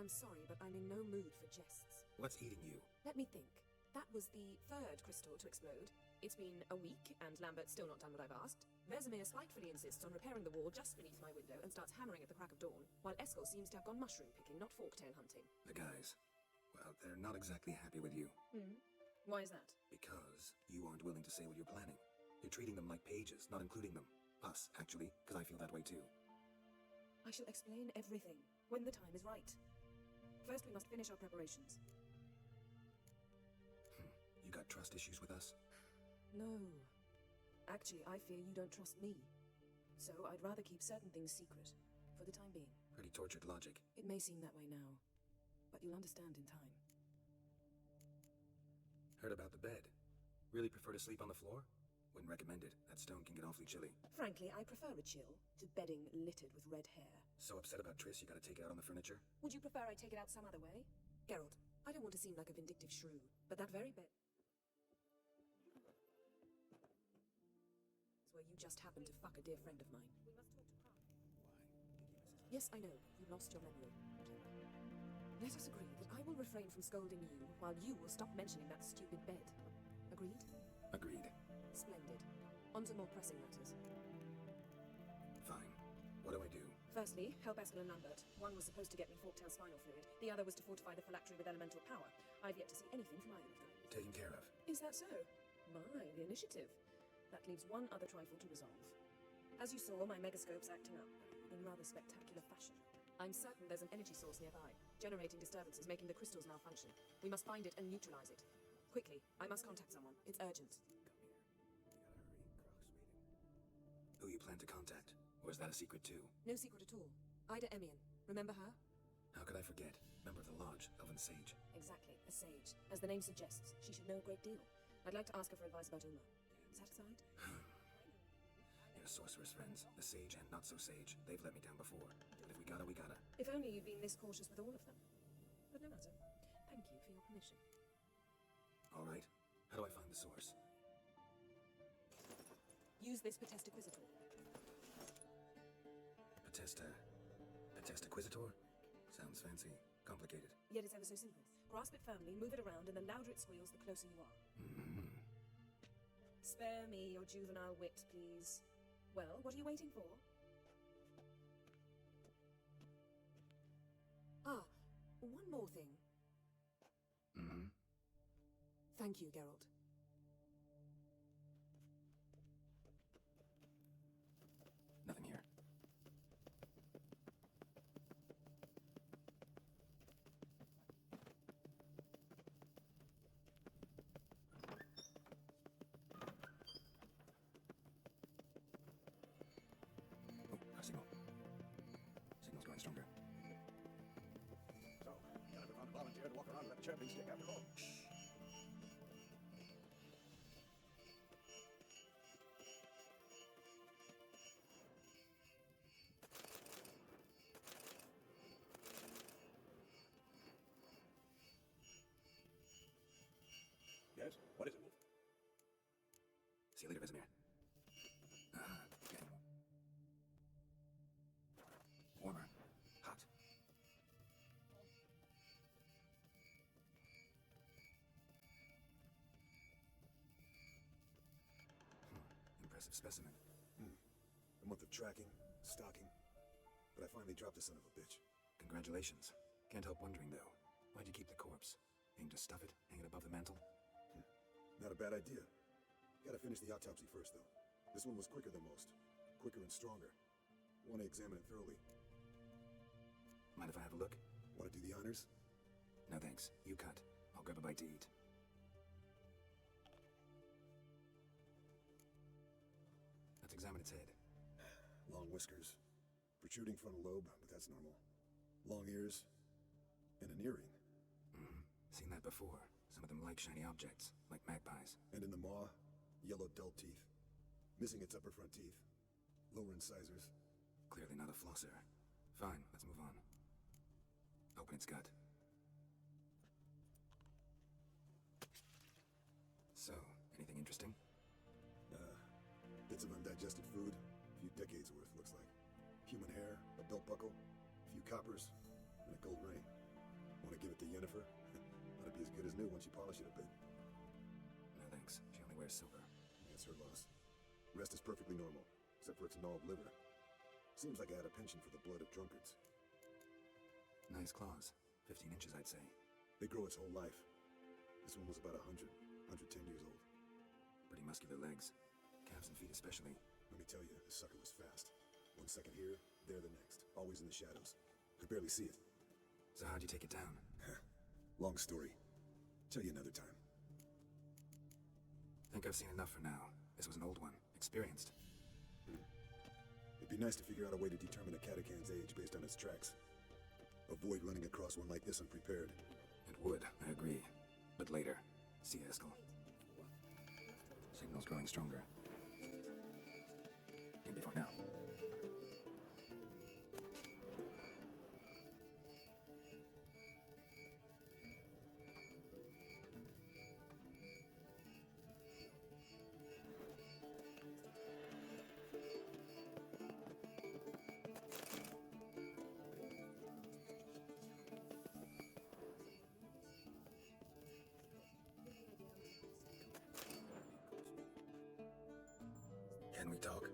I'm sorry, but I'm in no mood for jests. What's eating you? Let me think. That was the third crystal to explode. It's been a week, and Lambert's still not done what I've asked. Vesemir spitefully insists on repairing the wall just beneath my window and starts hammering at the crack of dawn, while Eskel seems to have gone mushroom picking, not forktail hunting. The guys. Well, they're not exactly happy with you. Why is that? Because you aren't willing to say what you're planning. You're treating them like pages, not including them. Us, actually, because I feel that way too. I shall explain everything, when the time is right. First, we must finish our preparations. You got trust issues with us? No. Actually, I fear you don't trust me. So I'd rather keep certain things secret, for the time being. Pretty tortured logic. It may seem that way now, but you'll understand in time. Heard about the bed. Really prefer to sleep on the floor? Wouldn't recommend it. That stone can get awfully chilly. Frankly, I prefer a chill to bedding littered with red hair. So upset about Triss you gotta take it out on the furniture? Would you prefer I take it out some other way? Geralt, I don't want to seem like a vindictive shrew, but that very bed... is where you just happened to fuck a dear friend of mine. We must talk to Prague. Why? Yes, I know. You lost your memory. Let us agree that I will refrain from scolding you, while you will stop mentioning that stupid bed. Agreed? Agreed. Splendid. On to more pressing matters. Fine. What do I do? Firstly, help Eskel and Lambert. One was supposed to get me forktail spinal fluid. The other was to fortify the phylactery with elemental power. I've yet to see anything from either of them. Taken care of. Is that so? My, the initiative. That leaves one other trifle to resolve. As you saw, my megascope's acting up, in rather spectacular fashion. I'm certain there's an energy source nearby, generating disturbances, making the crystals malfunction. We must find it and neutralize it. Quickly, I must contact someone. It's urgent. Come here. We gotta hurry. Croc's waiting. Who you plan to contact? Or is that a secret too? No secret at all. Ida Emian. Remember her? How could I forget? Member of the Lodge, Elven Sage. Exactly, a sage. As the name suggests, she should know a great deal. I'd like to ask her for advice about Uma. Satisfied? Your sorceress friends, the sage and not so sage, they've let me down before. But if we gotta, we gotta. If only you'd been this cautious with all of them. But no matter. Thank you for your permission. All right. How do I find the source? Use this Potestaquisitor. Potestaquisitor? Sounds fancy. Complicated. Yet it's ever so simple. Grasp it firmly, move it around, and the louder it squeals, the closer you are. Spare me your juvenile wit, please. Well, what are you waiting for? Ah, one more thing. Thank you, Geralt. Nothing here. Oh, signal. Signal's growing stronger. So, gotta be found a volunteer to walk around with that chirping stick after all. Shh. Yes? What is it, Wolf? See you later, Vesemir. Okay. Warmer. Hot. Impressive specimen. A month of tracking, stalking, but I finally dropped the son of a bitch. Congratulations. Can't help wondering, though. Why'd you keep the corpse? Aim to stuff it, hang it above the mantle? Not a bad idea. Gotta finish the autopsy first, though. This one was quicker than most. Quicker and stronger. Want to examine it thoroughly. Mind if I have a look? Want to do the honors? No thanks. You cut. I'll grab a bite to eat. Let's examine its head. Long whiskers. Protruding frontal lobe, but that's normal. Long ears. And an earring. Seen that before. Some of them like shiny objects, like magpies. And in the maw, yellow dull teeth. Missing its upper front teeth. Lower incisors. Clearly not a flosser. Fine, let's move on. Open its gut. So, anything interesting? Bits of undigested food. A few decades worth, looks like. Human hair, a belt buckle, a few coppers, and a gold ring. give it to Yennefer? Ought to be as good as new once you polish it a bit. No thanks. She only wears silver. It's her loss. Rest is perfectly normal, except for its gnawed liver. Seems like I had a penchant for the blood of drunkards. Nice claws. 15 inches, I'd say. They grow its whole life. This one was about 110 years old. Pretty muscular legs. Calves and feet especially. Let me tell you, this sucker was fast. 1 second here, there the next. Always in the shadows. Could barely see it. So how'd you take it down? Long story. Tell you another time. Think I've seen enough for now. This was an old one. Experienced. It'd be nice to figure out a way to determine a catacan's age based on its tracks. Avoid running across one like this unprepared. It would, I agree. But later. See you, Eskel. Signal's growing stronger. In before now. Can we talk?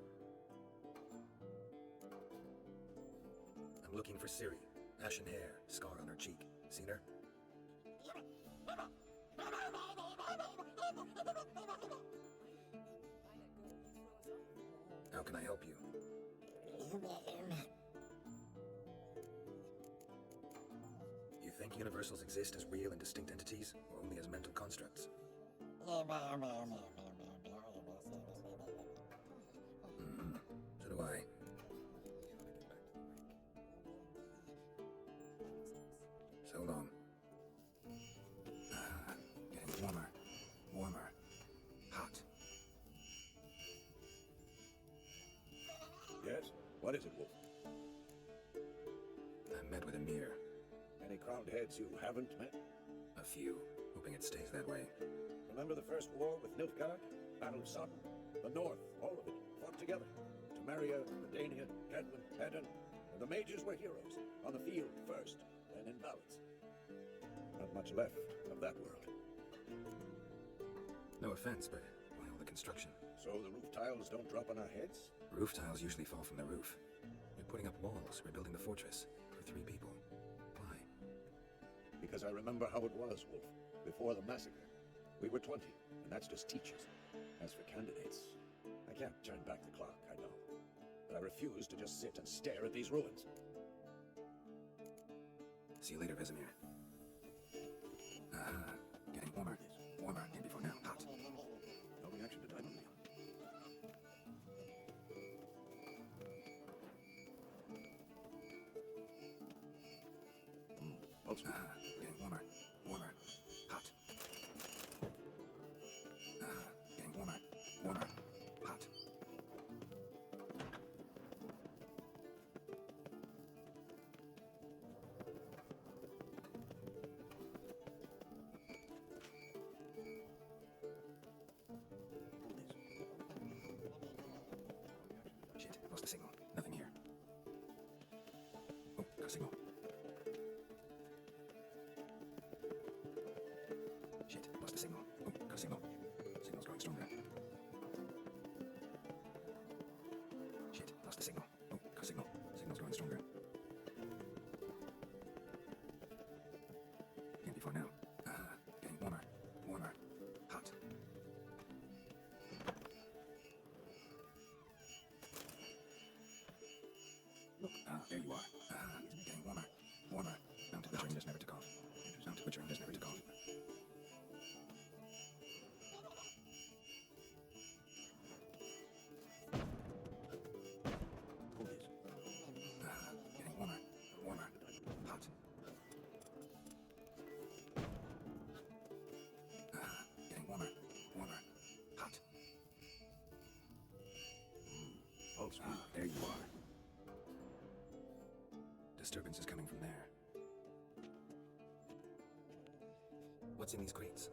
I'm looking for Ciri. Ashen hair, scar on her cheek. Seen her? How can I help you? You think universals exist as real and distinct entities, or only as mental constructs? So do I. So long. Getting warmer. Warmer. Hot. Yes? What is it, Wolf? I met with Emir. Any crowned heads you haven't met? A few. Hoping it stays that way. Remember the first war with Nilfgaard? Battle of Sodden? The North, all of it, fought together. Temeria, Redania, Kedwin, Hedon. And the mages were heroes. On the field first, then in ballads. Not much left of that world. No offense, but why all the construction? So the roof tiles don't drop on our heads? Roof tiles usually fall from the roof. You're putting up walls, rebuilding the fortress. For 3 people. Why? Because I remember how it was, Wolf. Before the massacre. We were 20, and that's just teachers. As for candidates, I can't turn back the clock, I know. But I refuse to just sit and stare at these ruins. See you later, Vesemir. Getting warmer. Warmer. In before now. Hot. No reaction to Diamond. Pulse. Getting warmer. Warmer. Hot. Getting warmer. Warmer. Hot. Shit, lost the signal. Nothing here. Oh, got a signal. Shit, lost the signal. Oh, got a signal. Signal's growing stronger. Shit, lost the signal. Oh, got a signal. Signal's growing stronger. In before now. Getting warmer. Warmer. Hot. Look, there you are. Getting warmer. Warmer. Mounted butchering just never took off. Mounted butchering just never took off. Getting warmer. Warmer. Hot. Getting warmer. Warmer. Hot. Pulse. There you are. Disturbance is coming from there. What's in these crates?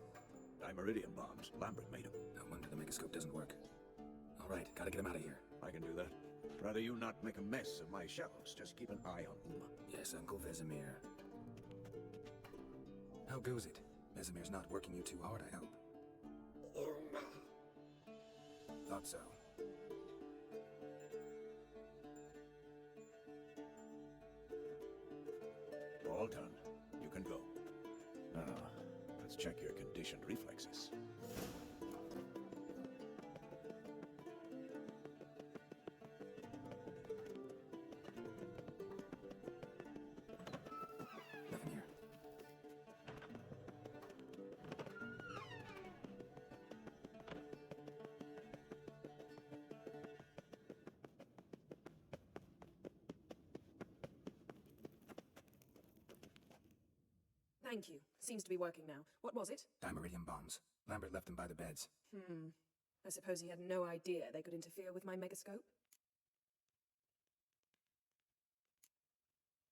Dimeridium bombs. Lambert made them. No wonder the megascope doesn't work. All right, gotta get him out of here. I can do that. Rather you not make a mess of my shelves. Just keep an eye on them. Yes, Uncle Vesemir. How goes it? Vesemir's not working you too hard, I hope. Thought so. All done. You can go. Now, let's check your conditioned reflexes. Nothing here. Thank you. Seems to be working now. What was it? Dimeridium bombs. Lambert left them by the beds. I suppose he had no idea they could interfere with my megascope?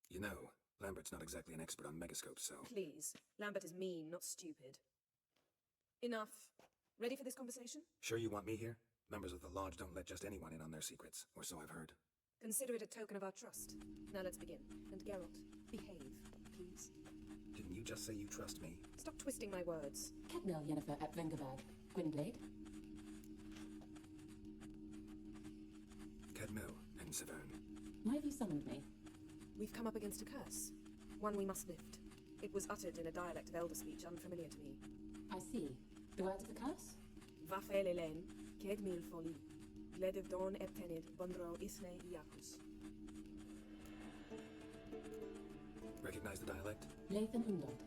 You know, Lambert's not exactly an expert on megascopes, so... Please. Lambert is mean, not stupid. Enough. Ready for this conversation? Sure you want me here? Members of the Lodge don't let just anyone in on their secrets, or so I've heard. Consider it a token of our trust. Now let's begin. And Geralt, behave, please. Didn't you just say you trust me? Stop twisting my words. Cadmel Yennefer at Vengerberg. Gwynblade. Cadmel and Severn. Why have you summoned me? We've come up against a curse. One we must lift. It was uttered in a dialect of elder speech unfamiliar to me. I see. The words of the curse? Vafael Elen, Kedmil Foli, Gledev Dawn Eptenid, Bundro Isne Iakus. Recognize the dialect? Lathan Undod.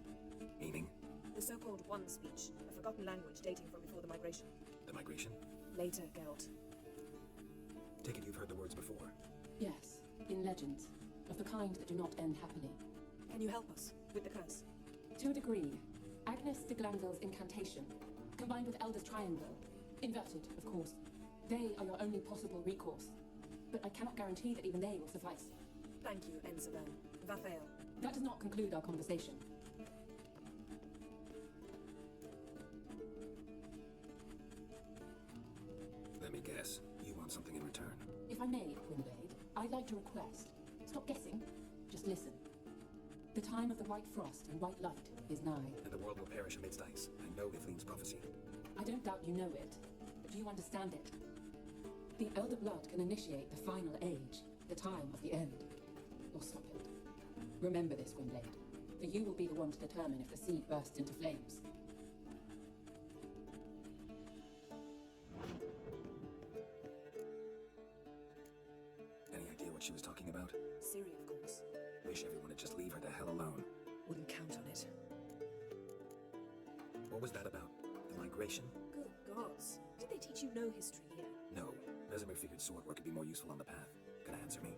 Meaning? The so-called One speech, a forgotten language dating from before the migration. The migration? Later, Geralt. Take it you've heard the words before. Yes, in legends. Of the kind that do not end happily. Can you help us with the curse? To a degree, Agnes de Glanville's incantation, combined with Elder's Triangle, inverted, of course. They are your only possible recourse. But I cannot guarantee that even they will suffice. Thank you, Ensaban. Vafael. That does not conclude our conversation. Let me guess. You want something in return. If I may, Gwynblade, I'd like to request. Stop guessing. Just listen. The time of the white frost and white light is nigh. And the world will perish amidst ice. I know Ithleen's prophecy. I don't doubt you know it, but do you understand it? The Elder Blood can initiate the final age, the time of the end, or stop it. Remember this, Gwynblade, for you will be the one to determine if the seed bursts into flames. Any idea what she was talking about? Ciri, of course. Wish everyone would just leave her the hell alone. Wouldn't count on it. What was that about? The migration? Good gods. Did they teach you no history here? No. Vesemir figured sword work could be more useful on the path. Gonna answer me?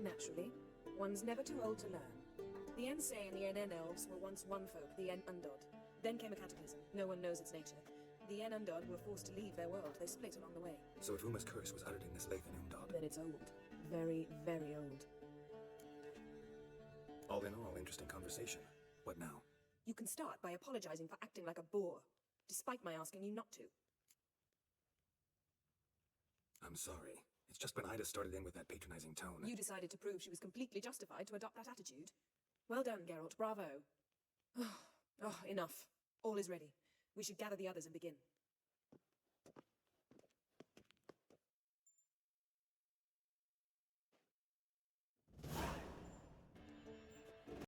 Naturally. One's never too old to learn. The Ensei and the Nen elves were once one folk, the En Undod. Then came a cataclysm. No one knows its nature. The En Undod were forced to leave their world. They split along the way. So if Uma's curse was uttered in this Lathan Undod, Then it's old. Very, very old. all in all, interesting conversation. What now? You can start by apologizing for acting like a bore, despite my asking you not to. I'm sorry. It's just when Ida started in with that patronizing tone. You decided to prove she was completely justified to adopt that attitude. Well done, Geralt. Bravo. Enough. All is ready. We should gather the others and begin.